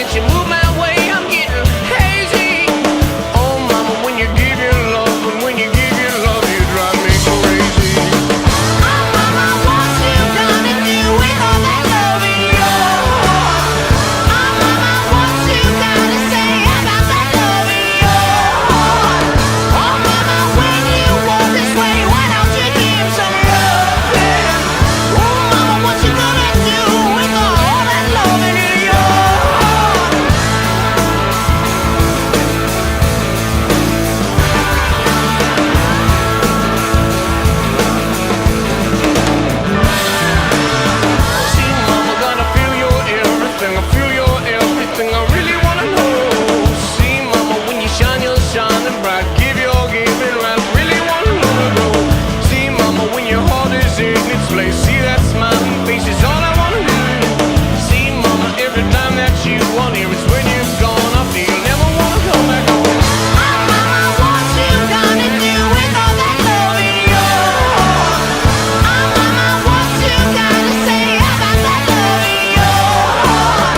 can't you move my way? I'm getting hazy. Oh mama, when you give your love, and when you give your love, you drive me crazy. Oh mama, what you gonna do with all that love in your heart? Oh mama, what you gotta say about that love in your heart? Oh mama, when you walk this way, why don't you give some love? Yeah. Oh mama, what you gonna do with all that love in your heart? See mama, gonna feel your everything, I feel your everything, I really wanna know. See mama, when you shine, you're shining bright, give your giving right, really wanna know to go. See mama, when your heart is in its place, see that smiling face is all I wanna do. See mama, every time that you want here, it's when you've gone, I feel never wanna come back home. Oh mama, what you gonna do with all that love in your heart? Oh mama, what you gotta say about that love in your heart?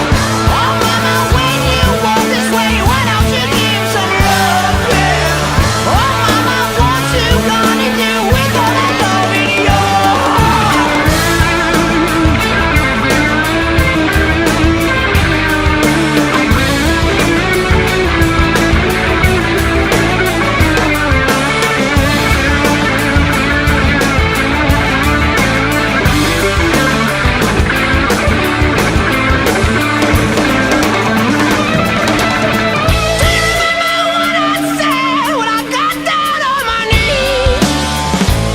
Oh mama, when you walk this way, why don't you give some love? Yeah. Oh mama, what you gonna do with all that love in your heart? When I got down on my knees,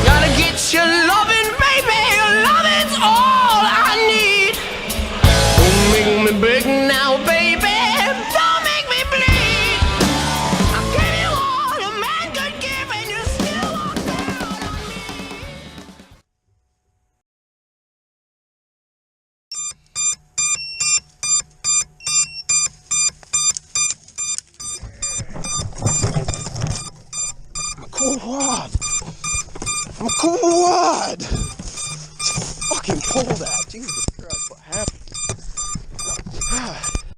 gotta get your loving, baby. Your loving's all I need. Don't make me beg now, baby. Don't make me bleed. I gave you all a man could give, and you still walk down on me. Cool rod. I'm a cool rod. Fucking pull that. Jesus Christ, what happened?